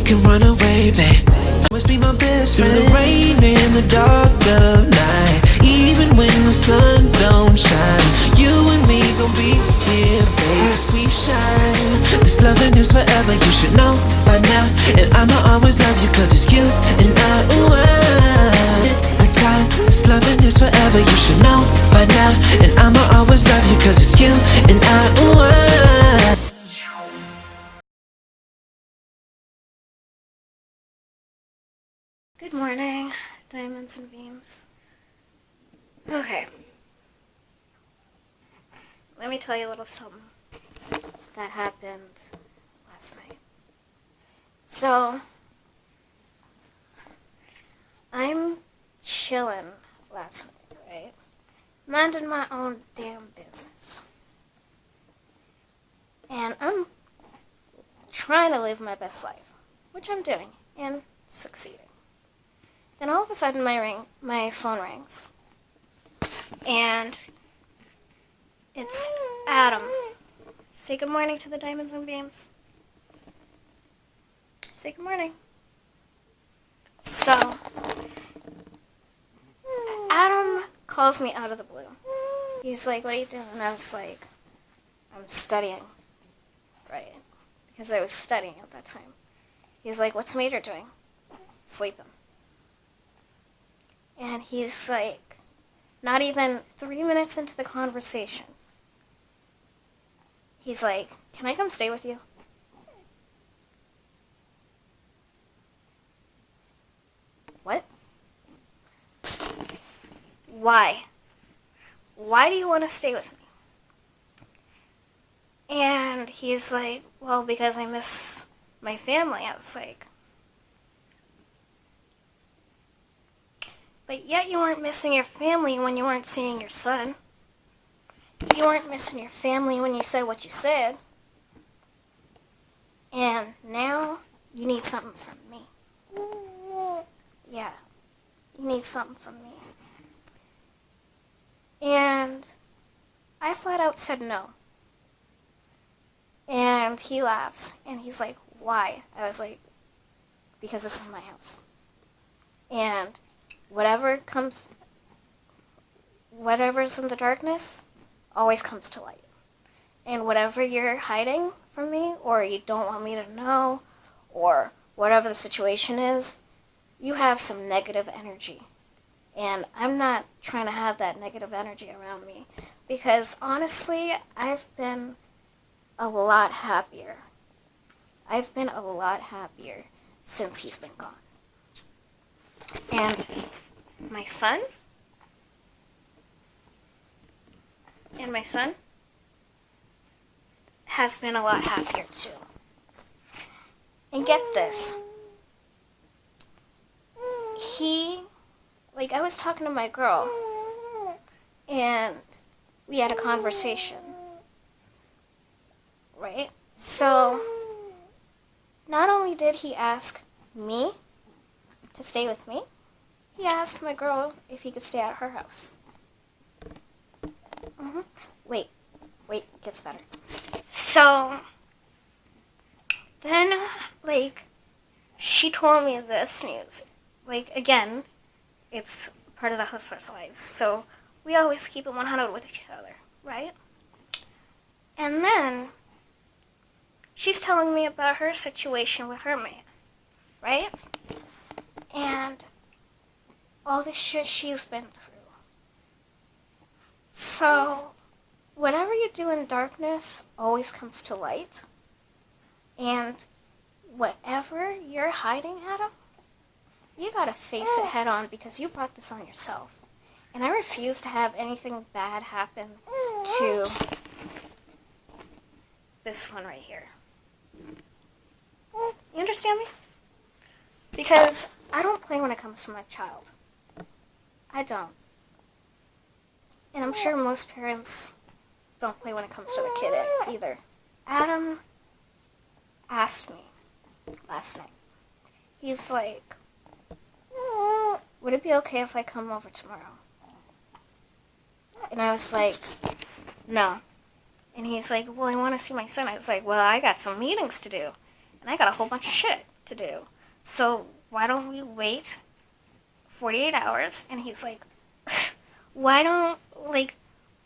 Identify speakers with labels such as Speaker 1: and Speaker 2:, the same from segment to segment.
Speaker 1: can run away, babe. You must be my best friend. Through the rain and the dark of night, even when the sun don't shine, you and me gon' be here, babe, as we shine. This loving is forever, you should know by now. And I'ma always love you, cause it's you and I, ooh, I time. This loving is forever, you should know by now. And I'ma always love you, cause it's you and I, ooh,
Speaker 2: Good morning, diamonds and beams. Okay. Let me tell you a little something that happened last night. So, I'm chilling last night, right? Minding my own damn business. And I'm trying to live my best life, which I'm doing, and succeeding. Then all of a sudden my phone rings. And it's Adam. Say good morning to the diamonds and beams. Say good morning. So, Adam calls me out of the blue. He's like, what are you doing? And I was like, I'm studying. Right? Because I was studying at that time. He's like, what's Major doing? Sleeping. And he's like, not even 3 minutes into the conversation, he's like, can I come stay with you? What? Why? Why do you want to stay with me? And he's like, well, because I miss my family. I was like, but yet you weren't missing your family when you weren't seeing your son. You weren't missing your family when you said what you said. And now you need something from me. Yeah, you need something from me. And I flat out said no. And he laughs, and he's like, why? I was like, because this is my house. And whatever's in the darkness always comes to light. And whatever you're hiding from me, or you don't want me to know, or whatever the situation is, you have some negative energy. And I'm not trying to have that negative energy around me. Because honestly, I've been a lot happier. I've been a lot happier since he's been gone. And my son has been a lot happier too. And get this. I was talking to my girl, and we had a conversation, right? So, not only did he ask me to stay with me, he asked my girl if he could stay at her house. Wait, it gets better. So, then, she told me this news. Again, it's part of the hustler's lives, so we always keep it 100 with each other, right? And then, she's telling me about her situation with her man, right? And all the shit she's been through. So, whatever you do in darkness always comes to light. And whatever you're hiding, Adam, you gotta face it head on, because you brought this on yourself. And I refuse to have anything bad happen to this one right here. You understand me? Because I don't play when it comes to my child. I don't. And I'm sure most parents don't play when it comes to the kid either. Adam asked me last night. He's like, would it be okay if I come over tomorrow? And I was like, no. And he's like, well, I want to see my son. I was like, well, I got some meetings to do. And I got a whole bunch of shit. to do. So why don't we wait 48 hours? And he's like, why don't, like,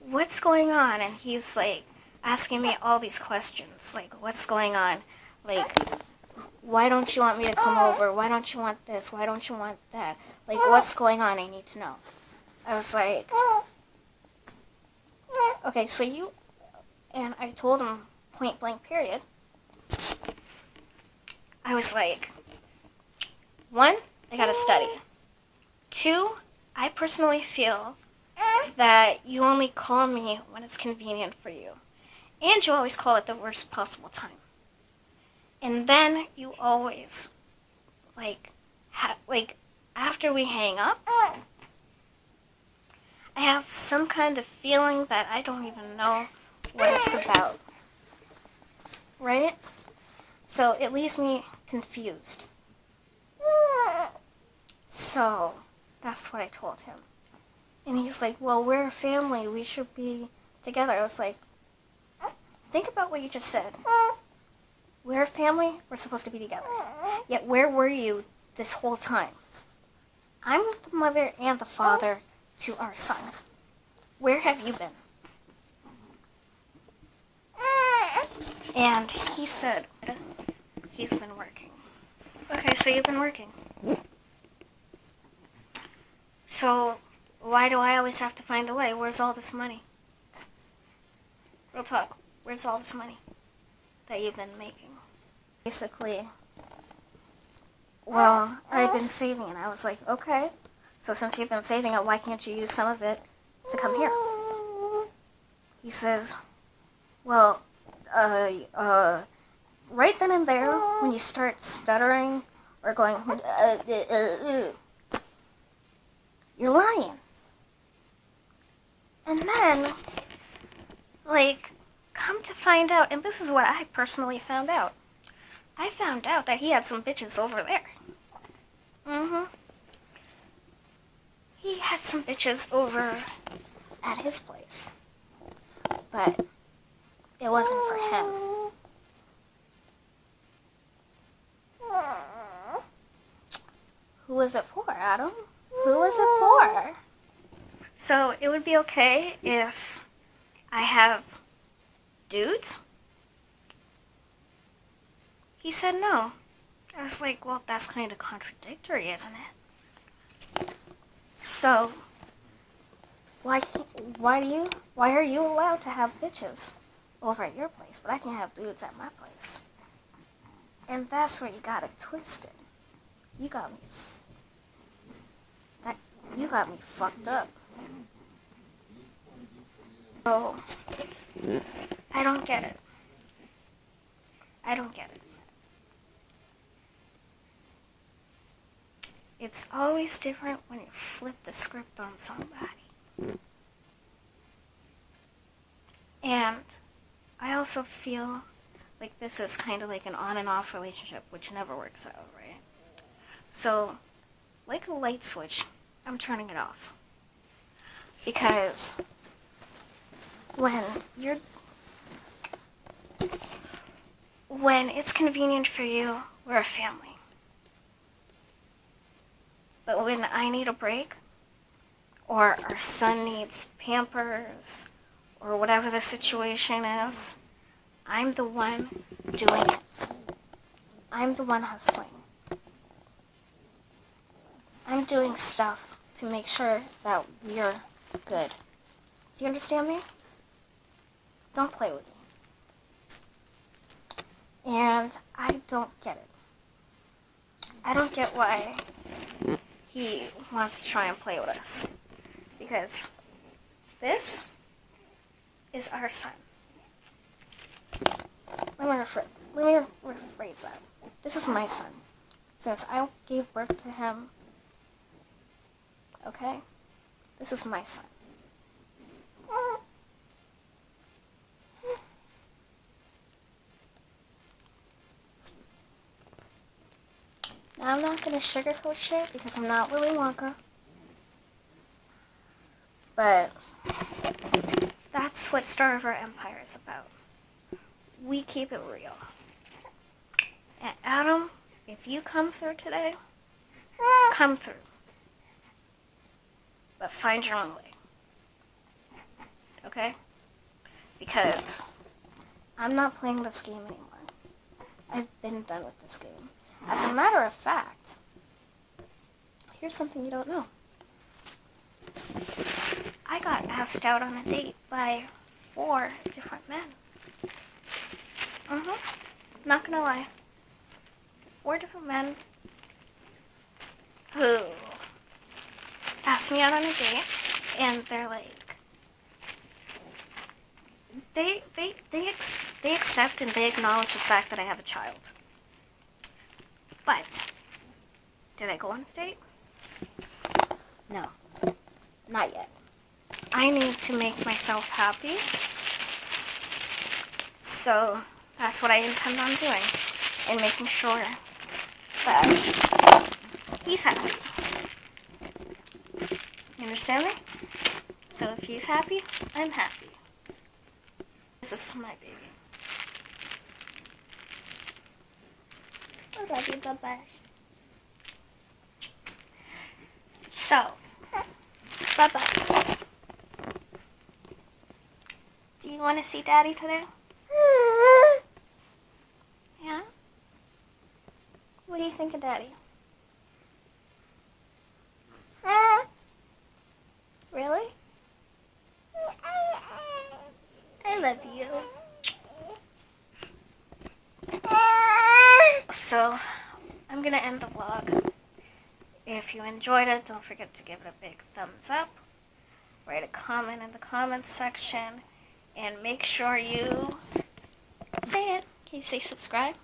Speaker 2: what's going on? And he's like asking me all these questions, like, what's going on? Like, why don't you want me to come over? Why don't you want this? Why don't you want that? Like, what's going on? I need to know. I was like, okay, so you, and I told him point blank period. I was like, 1, I gotta study. 2, I personally feel that you only call me when it's convenient for you. And you always call at the worst possible time. And then you always, like, after we hang up, I have some kind of feeling that I don't even know what it's about. Right? So it leaves me confused. So that's what I told him. And he's like, well, we're a family. We should be together. I was like, think about what you just said. We're a family. We're supposed to be together. Yet where were you this whole time? I'm the mother and the father to our son. Where have you been? And he said, he's been working. Okay, so you've been working. So why do I always have to find the way? Where's all this money? Real talk. Where's all this money that you've been making? Basically, well, I've been saving, and I was like, okay, so since you've been saving it, why can't you use some of it to come here? He says, well, right then and there, when you start stuttering or going, you're lying. And then, like, come to find out, and this is what I personally found out. I found out that he had some bitches over there. He had some bitches over at his place. But it wasn't for him. Who was it for, Adam? Who was it for? So it would be okay if I have dudes? He said no. I was like, well, that's kind of contradictory, isn't it? So, why are you allowed to have bitches over at your place, but I can have dudes at my place? And that's where you got it twisted. You got me fucked up. So, I don't get it. It's always different when you flip the script on somebody. And I also feel like this is kind of like an on and off relationship, which never works out, right? So, like a light switch, I'm turning it off. Because when it's convenient for you, we're a family. But when I need a break, or our son needs Pampers, or whatever the situation is, I'm the one doing it. I'm the one hustling. I'm doing stuff to make sure that we're good. Do you understand me? Don't play with me. And I don't get it. I don't get why he wants to try and play with us. Because this is our son. Let me rephrase that. This is my son. Since I gave birth to him, okay? This is my son. Now, I'm not going to sugarcoat shit because I'm not Willy Wonka. But that's what Star of Our Empire is about. We keep it real. And Adam, if you come through today, come through. But find your own way. Okay? Because I'm not playing this game anymore. I've been done with this game. As a matter of fact, here's something you don't know. I got asked out on a date by 4 different men. Not gonna lie. 4 different men who asked me out on a date, and they're like, they accept and they acknowledge the fact that I have a child. But did I go on the date? No, not yet. I need to make myself happy, so that's what I intend on doing, and making sure that he's happy. You understand me? So if he's happy, I'm happy. This is my baby. I love you, bye-bye. So, bye-bye. Do you want to see Daddy today? Yeah? What do you think of Daddy? Really? I love you. So, I'm gonna end the vlog. If you enjoyed it, don't forget to give it a big thumbs up. Write a comment in the comments section. And make sure you say it. Can you say subscribe?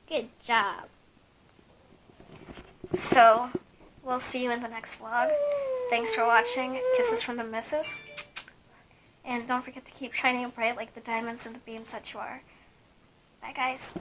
Speaker 2: Good job. So, we'll see you in the next vlog. Thanks for watching. Kisses from the missus. And don't forget to keep shining bright like the diamonds and the beams that you are. Bye, guys.